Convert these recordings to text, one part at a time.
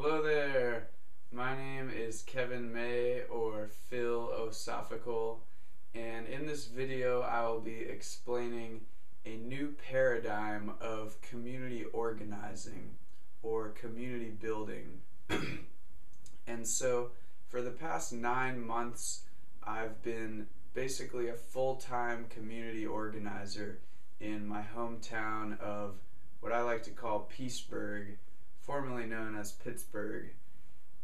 Hello there, my name is Kevin May, or Phil Osophical, and in this video I will be explaining a new paradigm of community organizing or community building. And so for the past 9 months I've been basically a full-time community organizer in my hometown of what I like to call Peaceburg, formerly known as Pittsburgh.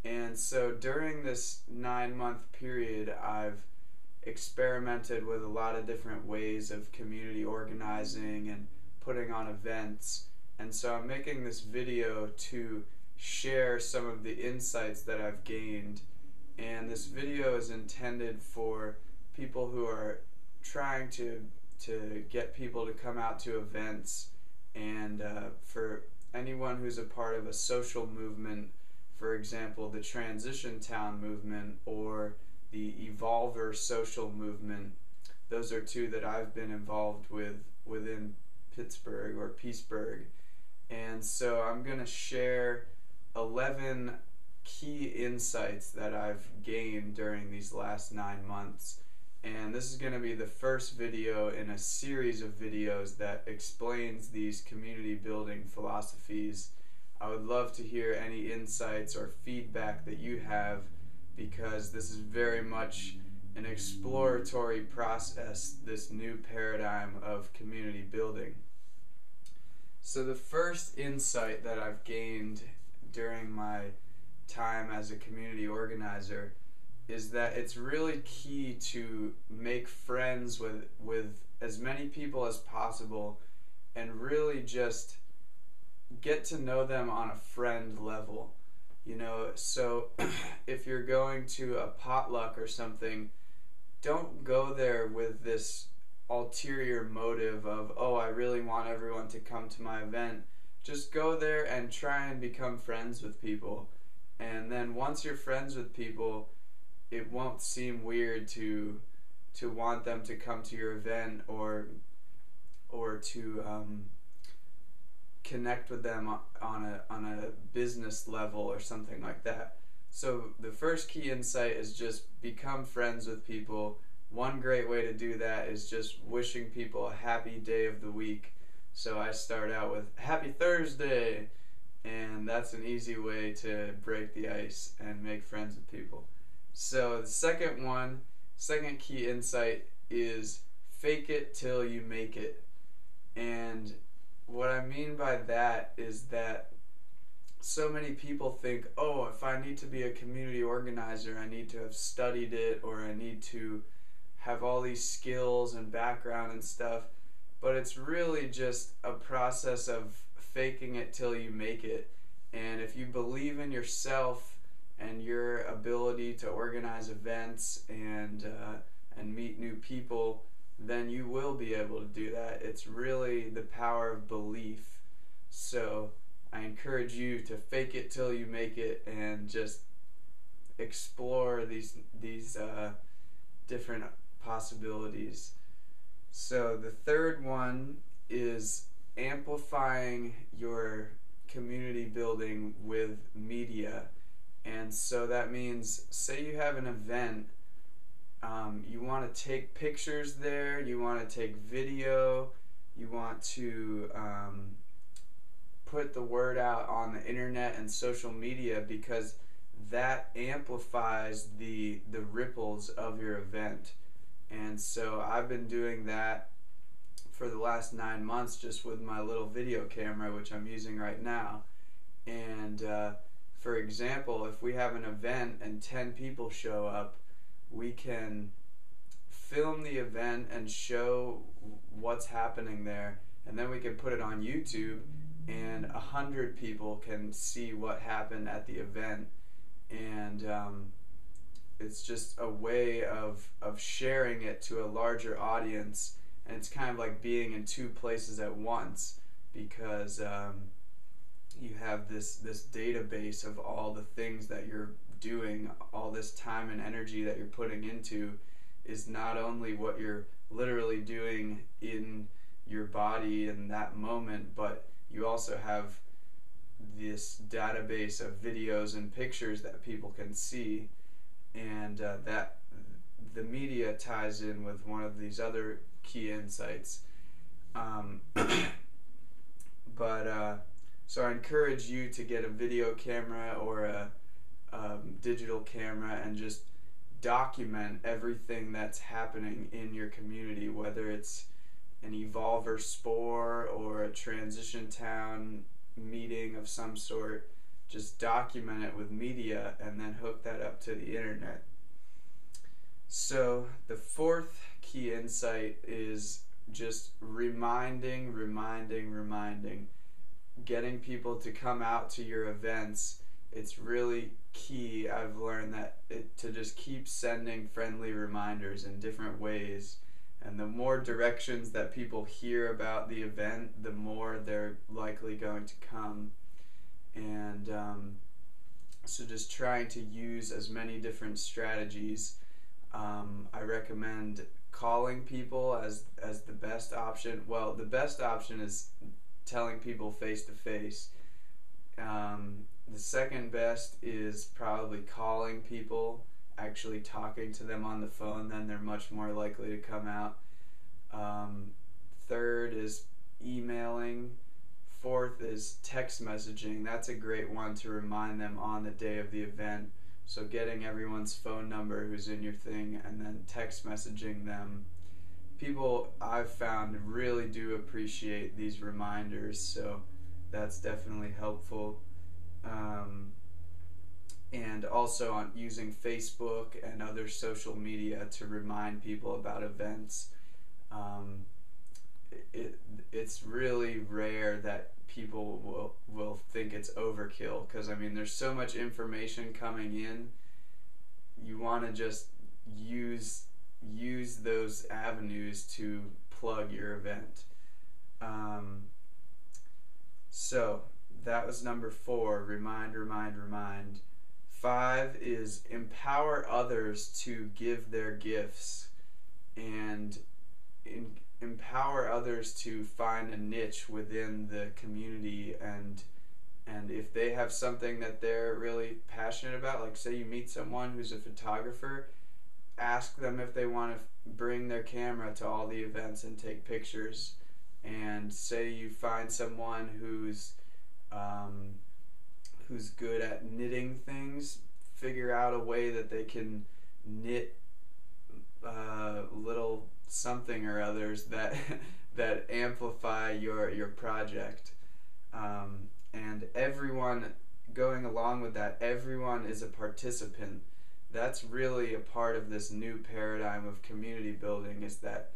And so during this 9-month period I've experimented with a lot of different ways of community organizing and putting on events, and so I'm making this video to share some of the insights that I've gained. And this video is intended for people who are trying to get people to come out to events, and for anyone who's a part of a social movement, for example the Transition Town movement or the Evolver social movement. Those are two that I've been involved with within Pittsburgh or Peaceburg. And so I'm going to share 11 key insights that I've gained during these last 9 months. And this is going to be the first video in a series of videos that explains these community building philosophies. I would love to hear any insights or feedback that you have, because this is very much an exploratory process, this new paradigm of community building. So the first insight that I've gained during my time as a community organizer is that it's really key to make friends with as many people as possible and really just get to know them on a friend level. You know, so if you're going to a potluck or something, don't go there with this ulterior motive of, oh, I really want everyone to come to my event. Just go there and try and become friends with people. And then once you're friends with people, it won't seem weird to want them to come to your event or to connect with them on a business level or something like that. So the first key insight is just become friends with people. One great way to do that is just wishing people a happy day of the week. So I start out with Happy Thursday, and that's an easy way to break the ice and make friends with people. So the second key insight is fake it till you make it. And what I mean by that is that so many people think, oh, if I need to be a community organizer, I need to have studied it, or I need to have all these skills and background and stuff. But it's really just a process of faking it till you make it. And if you believe in yourself and your ability to organize events and meet new people, then you will be able to do that. It's really the power of belief. So I encourage you to fake it till you make it and just explore these different possibilities. So the third one is amplifying your community building with media. And so that means, say you have an event, you want to take pictures there, you want to take video, you want to put the word out on the internet and social media, because that amplifies the ripples of your event. And so I've been doing that for the last 9 months just with my little video camera, which I'm using right now. And for example, if we have an event and 10 people show up, we can film the event and show what's happening there, and then we can put it on YouTube, and 100 people can see what happened at the event. And it's just a way of sharing it to a larger audience, and it's kind of like being in two places at once, because you have this database of all the things that you're doing, all this time and energy that you're putting into is not only what you're literally doing in your body in that moment, but you also have this database of videos and pictures that people can see, and that the media ties in with one of these other key insights. So I encourage you to get a video camera or a digital camera and just document everything that's happening in your community, whether it's an Evolver Spore or a Transition Town meeting of some sort. Just document it with media and then hook that up to the internet. So the fourth key insight is just reminding, getting people to come out to your events. It's really key. I've learned that to just keep sending friendly reminders in different ways, and the more directions that people hear about the event, the more they're likely going to come. And so just trying to use as many different strategies. I recommend calling people as the best option. Well, the best option is telling people face to face. The second best is probably calling people, actually talking to them on the phone. Then they're much more likely to come out. Third is emailing. Fourth is text messaging. That's a great one to remind them on the day of the event. So getting everyone's phone number who's in your thing and then text messaging them. People I've found really do appreciate these reminders, so that's definitely helpful. And also on using Facebook and other social media to remind people about events. It's really rare that people will think it's overkill, because I mean there's so much information coming in. You want to just use those avenues to plug your event. So that was number 4, remind. 5 is empower others to give their gifts, and empower others to find a niche within the community, and if they have something that they're really passionate about, like say you meet someone who's a photographer, ask them if they want to bring their camera to all the events and take pictures. And say you find someone who's good at knitting things, figure out a way that they can knit little something or others that that amplify your project. And everyone going along with that, everyone is a participant. That's really a part of this new paradigm of community building, is that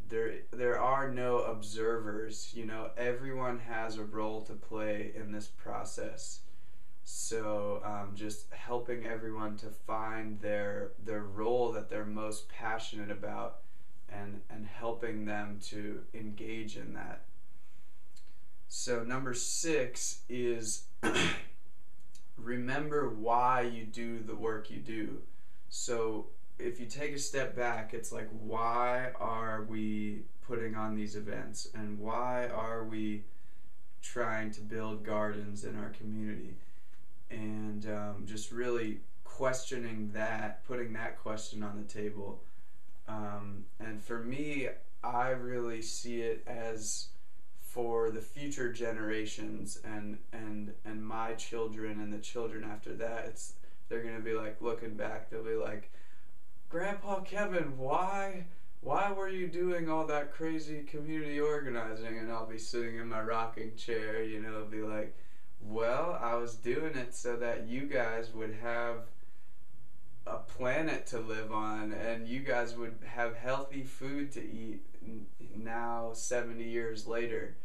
there are no observers. You know, everyone has a role to play in this process. So just helping everyone to find their role that they're most passionate about, and helping them to engage in that. So number 6 is remember why you do the work you do. So if you take a step back, it's like, why are we putting on these events, and why are we trying to build gardens in our community? And just really questioning that, putting that question on the table. And for me, I really see it as for the future generations and my children and the children after that. They're gonna be like, looking back, they'll be like, Grandpa Kevin, why were you doing all that crazy community organizing? And I'll be sitting in my rocking chair, you know, be like, well, I was doing it so that you guys would have a planet to live on, and you guys would have healthy food to eat now 70 years later,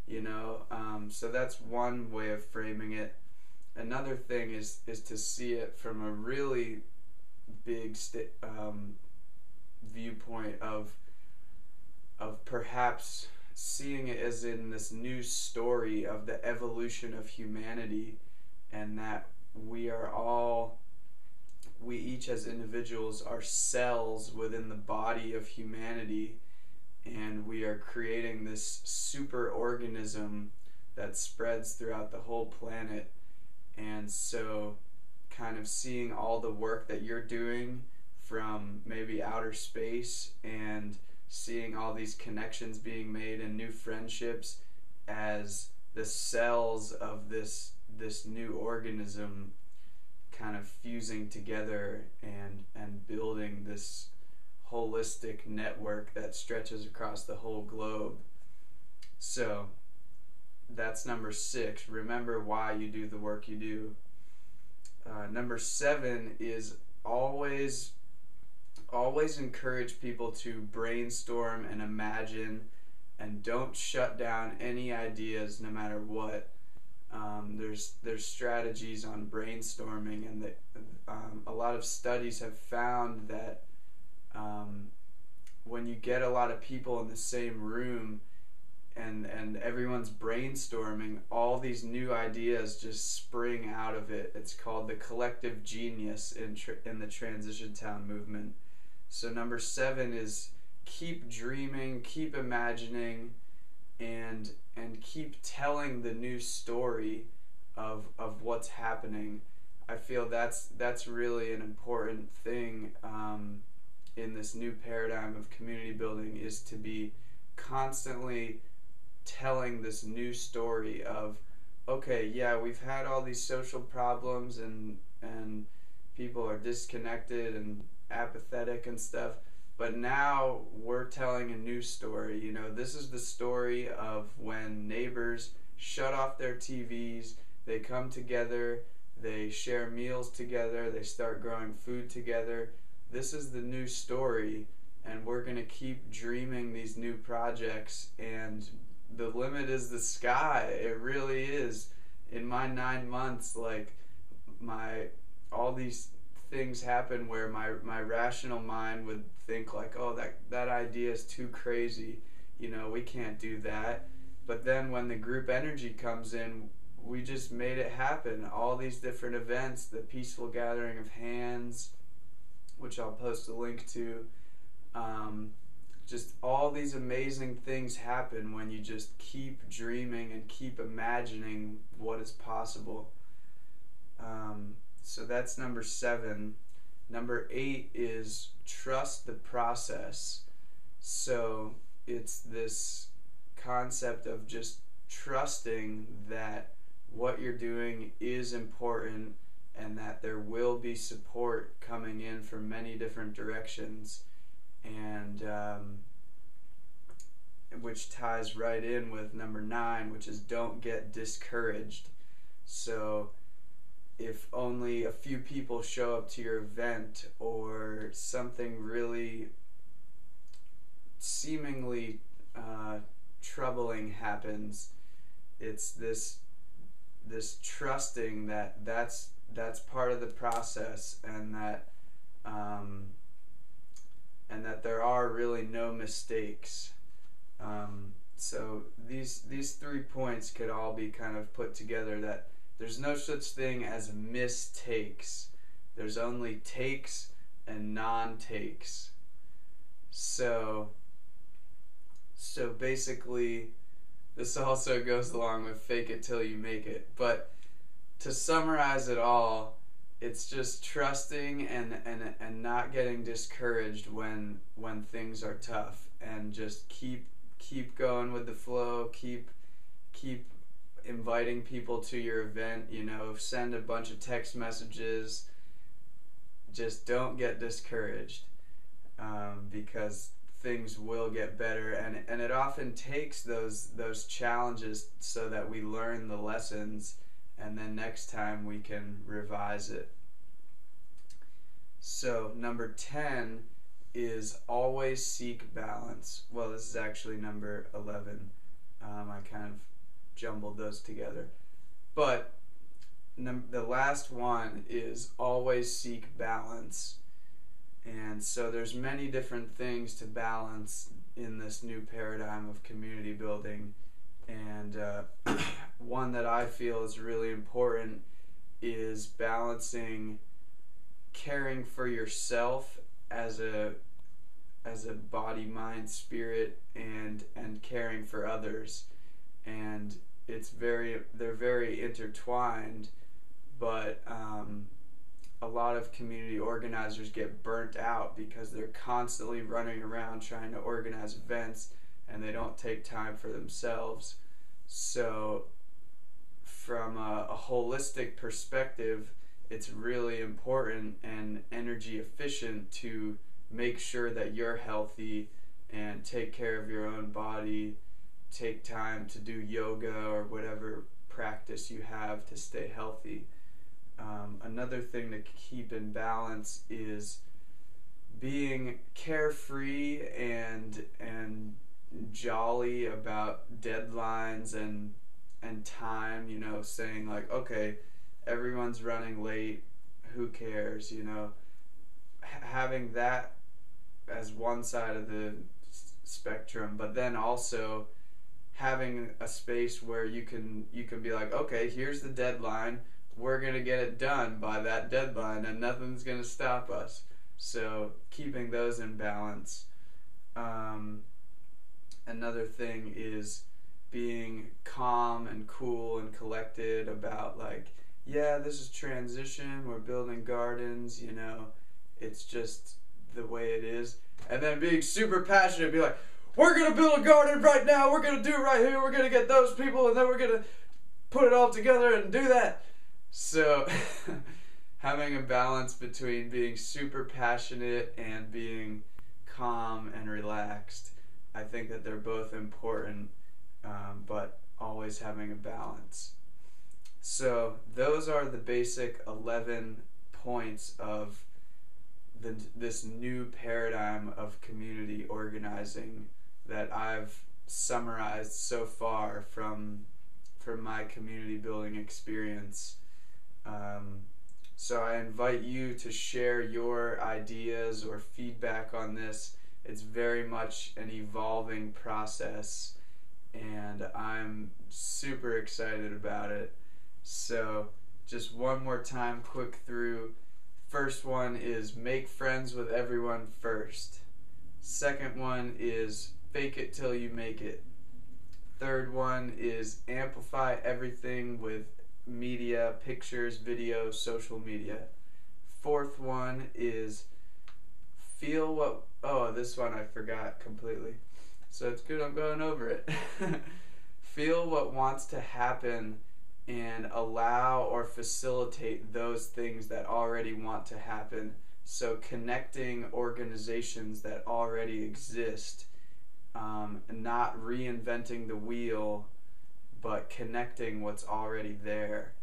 you know. So that's one way of framing it. Another thing is to see it from a really big viewpoint of perhaps seeing it as in this new story of the evolution of humanity, and that we each as individuals are cells within the body of humanity, and we are creating this super organism that spreads throughout the whole planet. And so kind of seeing all the work that you're doing from maybe outer space and seeing all these connections being made and new friendships as the cells of this new organism kind of fusing together and building this holistic network that stretches across the whole globe. So that's number 6. Remember why you do the work you do. Number 7 is always encourage people to brainstorm and imagine, and don't shut down any ideas no matter what. There's strategies on brainstorming, and a lot of studies have found that when you get a lot of people in the same room and everyone's brainstorming, all these new ideas just spring out of it. It's called the collective genius in the Transition Town movement. So number 7 is keep dreaming, keep imagining, and keep telling the new story of what's happening. I feel that's really an important thing in this new paradigm of community building, is to be constantly telling this new story of, okay, yeah, we've had all these social problems and people are disconnected and apathetic and stuff, but now we're telling a new story. You know, this is the story of when neighbors shut off their TVs, they come together, they share meals together, they start growing food together. This is the new story, and we're going to keep dreaming these new projects, and the limit is the sky. It really is. In my 9 months, like, all these things happen where my rational mind would think like, oh, that idea is too crazy, you know, we can't do that. But then when the group energy comes in, we just made it happen. All these different events, the peaceful gathering of hands, which I'll post a link to, just all these amazing things happen when you just keep dreaming and keep imagining what is possible. So that's number 7. Number 8 is trust the process. So it's this concept of just trusting that what you're doing is important and that there will be support coming in from many different directions, and which ties right in with number 9, which is don't get discouraged. So if only a few people show up to your event, or something really seemingly troubling happens, it's this trusting that that's part of the process, and that there are really no mistakes. So these 3 points could all be kind of put together, that there's no such thing as mistakes. There's only takes and non-takes. So basically, this also goes along with fake it till you make it. But to summarize it all, it's just trusting and not getting discouraged when things are tough, and just keep going with the flow, keep inviting people to your event, you know, send a bunch of text messages. Just don't get discouraged, because things will get better, and it often takes those challenges so that we learn the lessons, and then next time we can revise it. So number 10 is always seek balance. Well, this is actually number 11. I kind of jumbled those together. But the last one is always seek balance. And so there's many different things to balance in this new paradigm of community building. And one that I feel is really important is balancing caring for yourself as a body, mind, spirit, and caring for others. And they're very intertwined, but a lot of community organizers get burnt out because they're constantly running around trying to organize events and they don't take time for themselves. So from a holistic perspective, it's really important and energy efficient to make sure that you're healthy and take care of your own body, take time to do yoga or whatever practice you have to stay healthy. Another thing to keep in balance is being carefree and jolly about deadlines and time, you know, saying like, okay, everyone's running late, who cares, you know, having that as one side of the spectrum, but then also having a space where you can be like, okay, here's the deadline, we're gonna get it done by that deadline and nothing's gonna stop us. So keeping those in balance. Another thing is being calm and cool and collected about like, yeah, this is transition, we're building gardens, you know, it's just the way it is. And then being super passionate, be like, we're gonna build a garden right now, we're gonna do it right here, we're gonna get those people, and then we're gonna put it all together and do that. So having a balance between being super passionate and being calm and relaxed, I think that they're both important, but always having a balance. So those are the basic 11 points of this new paradigm of community organizing that I've summarized so far from my community building experience. So I invite you to share your ideas or feedback on this. It's very much an evolving process, and I'm super excited about it. So just one more time, quick through. First one is make friends with everyone first. Second one is fake it till you make it. Third one is amplify everything with media, pictures, video, social media. Fourth one is feel what, oh, this one I forgot completely. So it's good I'm going over it. Feel what wants to happen and allow or facilitate those things that already want to happen. So connecting organizations that already exist, not reinventing the wheel, but connecting what's already there.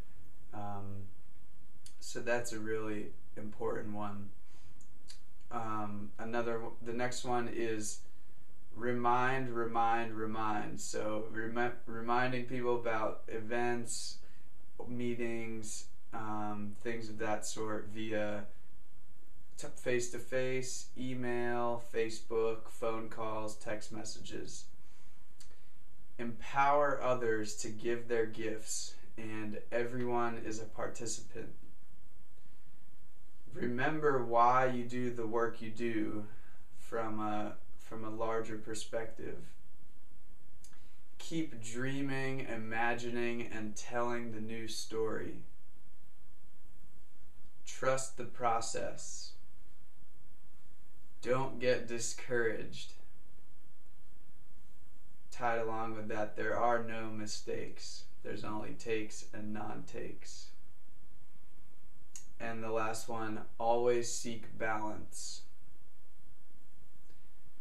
So that's a really important one. The next one is remind. So reminding people about events, meetings, things of that sort via face-to-face, email, Facebook, phone calls, text messages. Empower others to give their gifts, and everyone is a participant. Remember why you do the work you do from a larger perspective. Keep dreaming, imagining, and telling the new story. Trust the process. Don't get discouraged. Tied along with that, there are no mistakes. There's only takes and non-takes. And the last one, always seek balance.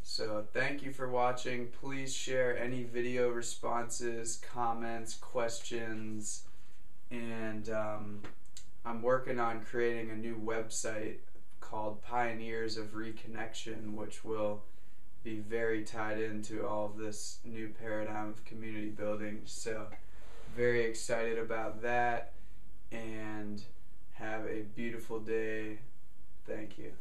So thank you for watching. Please share any video responses, comments, questions, and I'm working on creating a new website called Pioneers of Reconnection, which will be very tied into all of this new paradigm of community building. So very excited about that, and have a beautiful day. Thank you.